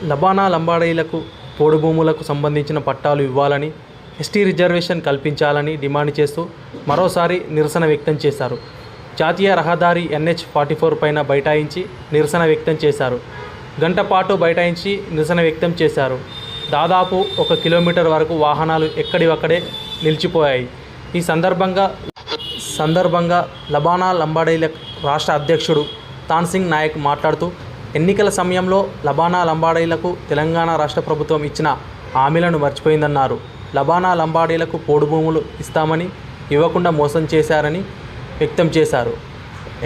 లబానా లంబాడీలకు పోడు భూములకు సంబంధించిన పట్టాలు ఇవ్వాలని, ఎస్టీ రిజర్వేషన్ కల్పించాలని డిమాండ్ చేస్తూ మరోసారి నిరసన వ్యక్తం చేశారు. జాతీయ రహదారి NH-44 పైన బైఠాయించి నిరసన వ్యక్తం చేశారు. గంట పాటు బైఠాయించి నిరసన వ్యక్తం చేశారు. దాదాపు 1 కిలోమీటర్ వరకు వాహనాలు ఎక్కడివక్కడే నిలిచిపోయాయి. ఈ సందర్భంగా లబానా లంబాడీల రాష్ట్ర అధ్యక్షుడు తాన్సింగ్ నాయక్ మాట్లాడుతూ, ఎన్నికల సమయంలో లబానా లంబాడీలకు తెలంగాణ రాష్ట్ర ప్రభుత్వం ఇచ్చిన హామీలను మర్చిపోయిందన్నారు. లబానా లంబాడీలకు పోడు భూములు ఇస్తామని ఇవ్వకుండా మోసం చేశారని వ్యక్తం చేశారు.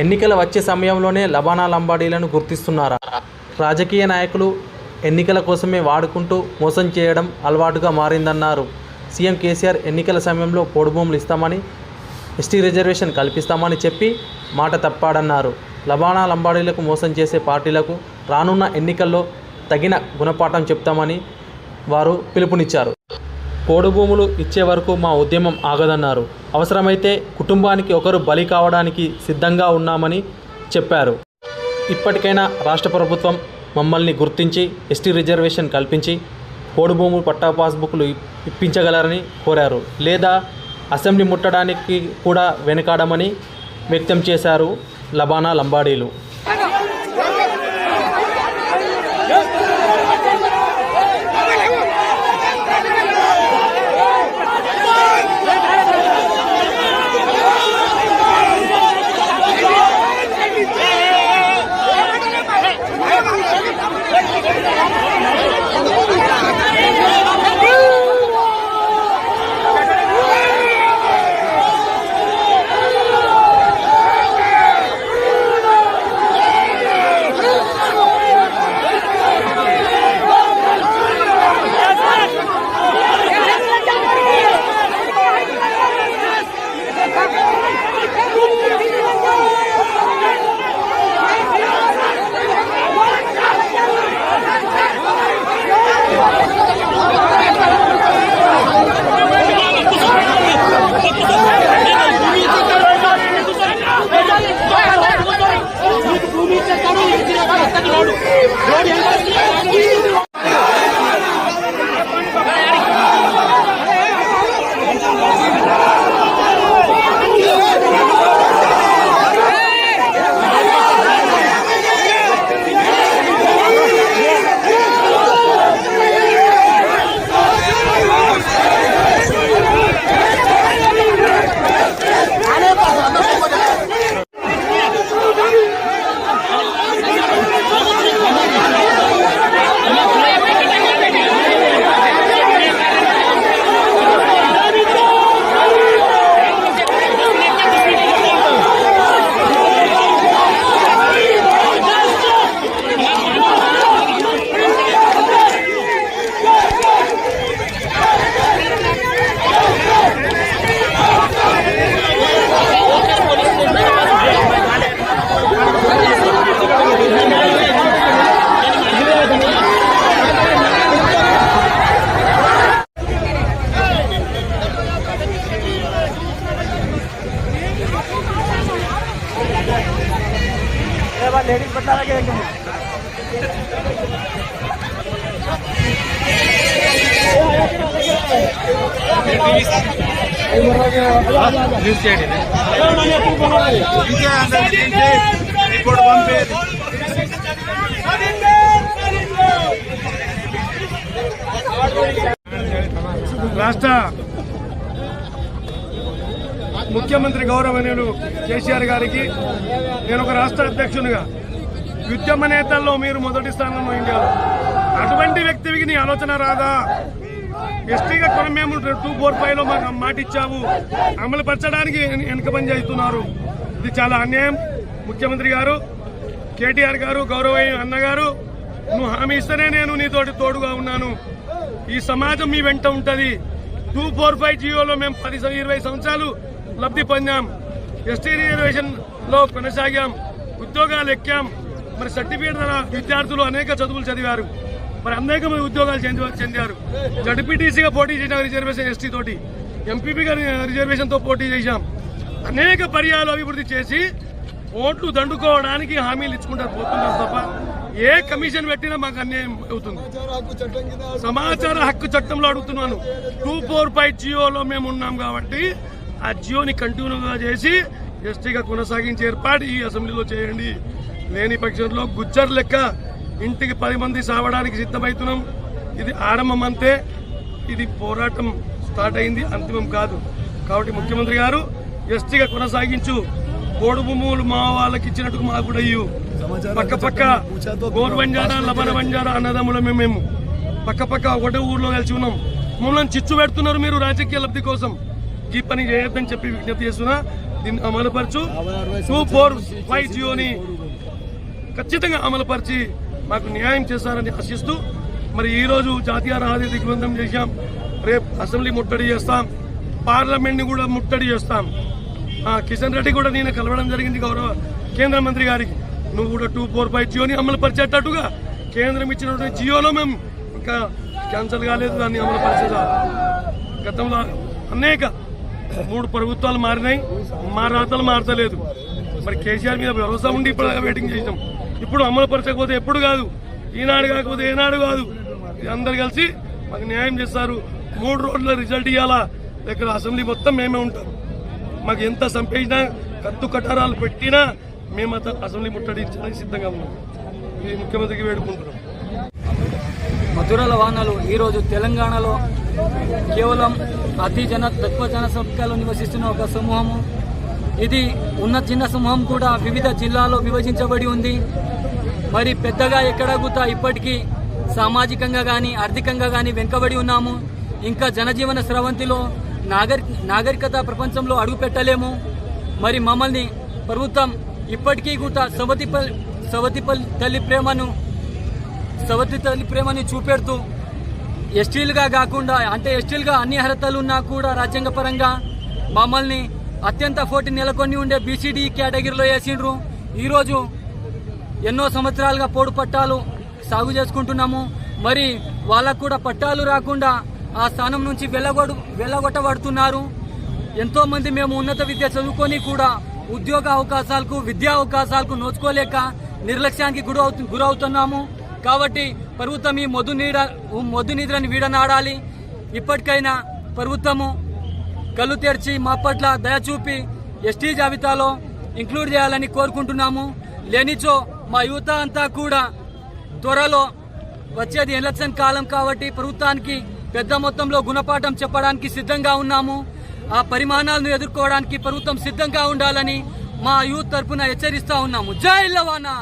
ఎన్నికలు వచ్చే సమయంలోనే లబానా లంబాడీలను గుర్తిస్తున్నారా? రాజకీయ నాయకులు ఎన్నికల కోసమే వాడుకుంటూ మోసం చేయడం అలవాటుగా మారిందన్నారు. సీఎం కేసీఆర్ ఎన్నికల సమయంలో పోడు భూములు ఇస్తామని, ఎస్టీ రిజర్వేషన్ కల్పిస్తామని చెప్పి మాట తప్పాడన్నారు. లబానా లంబాడీలకు మోసం చేసే పార్టీలకు రానున్న ఎన్నికల్లో తగిన గుణపాఠం చెప్తామని వారు పిలుపునిచ్చారు. పోడు భూములు ఇచ్చే వరకు మా ఉద్యమం ఆగదన్నారు. అవసరమైతే కుటుంబానికి ఒకరు బలి కావడానికి సిద్ధంగా ఉన్నామని చెప్పారు. ఇప్పటికైనా రాష్ట్ర ప్రభుత్వం మమ్మల్ని గుర్తించి ఎస్టీ రిజర్వేషన్ కల్పించి పోడు భూములు పట్టా పాస్బుక్లు ఇప్పించగలరని కోరారు. లేదా అసెంబ్లీ ముట్టడానికి కూడా వెనుకాడమని వ్యక్తం చేశారు లబానా లంబాడీలు. लेडीज बता लगे రాష్ట్ర ముఖ్యమంత్రి గౌరవనీయులు కేసీఆర్ గారికి నేను ఒక రాష్ట్ర అధ్యక్షునిగా ఉద్యమ నేతల్లో మీరు మొదటి స్థానంలో ఇండియాలో అటువంటి వ్యక్తికి నీ ఆలోచన రాదా? ఎస్టీగా కొన్ని మేము 245లో మాకు మాట ఇచ్చావు, అమలు పరచడానికి వెనుక పని చేస్తున్నారు. ఇది చాలా అన్యాయం. ముఖ్యమంత్రి గారు, కేటీఆర్ గారు, గౌరవనీయ అన్నగారు, నువ్వు హామీ ఇస్తేనే నేను నీతోటి తోడుగా ఉన్నాను. ఈ సమాజం మీ వెంట ఉంటది. 245 జియోలో మేము 10-20 సంవత్సరాలు లబ్ధి పొందాం. ఎస్టీ రిజర్వేషన్ లో కొనసాగాం, ఉద్యోగాలు ఎక్కాం. మరి సర్టిఫికేట్ విద్యార్థులు అనేక చదువులు చదివారు, మరి అనేక మంది ఉద్యోగాలు చెందారు. జడ్పీటీసీగా పోటీ చేసిన రిజర్వేషన్ ఎస్టీ తోటి, ఎంపీపీగా రిజర్వేషన్ తో పోటీ చేశాం. అనేక పర్యాలు అభివృద్ధి చేసి ఓట్లు దండుకోవడానికి హామీలు ఇచ్చుకుంటారు పోతున్నారు తప్ప ఏ కమిషన్ పెట్టినా మాకు అన్యాయం అవుతుంది. సమాచార హక్కు చట్టంలో అడుగుతున్నాను. 245 జియోలో మేము ఉన్నాం కాబట్టి ఆ జియోని కంటిన్యూగా చేసి ఎస్టీగా కొనసాగించే ఏర్పాటు ఈ అసెంబ్లీలో చేయండి. లేని పక్షంలో గుజ్జర్ లెక్క ఇంటికి 10 మంది సావడానికి సిద్ధమవుతున్నాం. ఇది ఆరంభం అంతే. ఇది పోరాటం స్టార్ట్ అయింది, అంతిమం కాదు. కాబట్టి ముఖ్యమంత్రి గారు ఎస్టీగా కొనసాగించు. కోడు భూములు మా వాళ్ళకి ఇచ్చినట్టు మాకు కూడా ఇయ్యు. పక్క పక్క గోరు బంజారా లబన బంజారా అన్నదమ్ములమే మేము. పక్క పక్క ఒకటే ఊర్లో కలిసి ఉన్నాం. మమ్మల్ని చిచ్చు పెడుతున్నారు మీరు రాజకీయ లబ్ధి కోసం. ఈ పని చేయొద్దని చెప్పి విజ్ఞప్తి చేస్తున్నా. దీన్ని అమలుపరచు. 245 జియోని ఖచ్చితంగా అమలుపరిచి మాకు న్యాయం చేస్తారని ఆశిస్తూ మరి ఈ రోజు జాతీయ రహదారి దిగ్బంధం చేశాం. రేపు అసెంబ్లీ ముట్టడి చేస్తాం, పార్లమెంట్ ని కూడా ముట్టడి చేస్తాం. కిషన్ రెడ్డి కూడా నేను కలవడం జరిగింది గౌరవ కేంద్ర మంత్రి గారికి. నువ్వు కూడా 245 జియోని అమలు పరిచేటట్టుగా కేంద్రం ఇచ్చినటువంటి జియోలో మేము ఇంకా క్యాన్సల్ కాలేదు, దాన్ని అమలు పరిచేదా. గతంలో అనేక 3 ప్రభుత్వాలు మారినాయి, మా రాతలు మారతలేదు. మరి కేసీఆర్ మీద భరోసా ఉండి ఇప్పుడు వెయిటింగ్ చేసినాం. ఇప్పుడు అమలు పరచకపోతే ఎప్పుడు కాదు, ఈనాడు కాకపోతే ఏనాడు కాదు. అందరు కలిసి మాకు న్యాయం చేస్తారు. 3 రోజుల రిజల్ట్ ఇవ్వాలా, ఇక్కడ అసెంబ్లీ మొత్తం మేమే ఉంటాం. మాకు ఎంత సంపేసినా కత్తు కటారాలు పెట్టినా మేము అసెంబ్లీ ముట్టడించడానికి సిద్ధంగా ఉన్నాం. ఇది ముఖ్యమంత్రికి వేడుకుంటున్నాం. మధురల వాహనాలు ఈరోజు తెలంగాణలో కేవలం అతి తక్కువ జనసంఖ్యలో నివసిస్తున్న ఒక సమూహము. ఇది ఉన్న చిన్న సమూహం కూడా వివిధ జిల్లాల్లో విభజించబడి ఉంది. మరి పెద్దగా ఎక్కడగుతా ఇప్పటికీ సామాజికంగా కానీ ఆర్థికంగా కానీ వెనుకబడి ఉన్నాము. ఇంకా జనజీవన స్రవంతిలో నాగరికత ప్రపంచంలో అడుగు పెట్టలేము. మరి మమ్మల్ని ప్రభుత్వం ఇప్పటికీ కూడా సవతి తల్లి ప్రేమని చూపెడుతూ ఎస్టీలుగా కాకుండా, అంటే ఎస్టీలుగా అన్ని అర్హతలు ఉన్నా కూడా రాజ్యాంగపరంగా మమ్మల్ని అత్యంత పోటీ నెలకొని ఉండే బీసీడీ కేటగిరీలో వేసిండ్రు. ఈరోజు ఎన్నో సంవత్సరాలుగా పోడు పట్టాలు సాగు చేసుకుంటున్నాము. మరి వాళ్ళకు కూడా పట్టాలు రాకుండా ఆ స్థానం నుంచి వెళ్ళగొట్టబడుతున్నారు. ఎంతో మంది మేము ఉన్నత విద్య చదువుకొని కూడా ఉద్యోగ అవకాశాలకు, విద్యా అవకాశాలకు నోచుకోలేక నిర్లక్ష్యానికి గురవుతున్నాము. కాబట్టి ప్రభుత్వం ఈ మొద్దు నిద్రని వీడనాడాలి. ఇప్పటికైనా ప్రభుత్వము కళ్ళు తెరిచి మా పట్ల దయ చూపి ఎస్టీ జాబితాలో ఇంక్లూడ్ చేయాలని కోరుకుంటున్నాము. లేనిచో మా యువత అంతా కూడా త్వరలో వచ్చేది ఎలక్షన్ కాలం కాబట్టి ప్రభుత్వానికి పెద్ద మొత్తంలో గుణపాఠం చెప్పడానికి సిద్ధంగా ఉన్నాము. ఆ పరిమాణాలను ఎదుర్కోవడానికి ప్రభుత్వం సిద్ధంగా ఉండాలని మా యూత్ తరఫున హెచ్చరిస్తా ఉన్నాము. జై లవానా.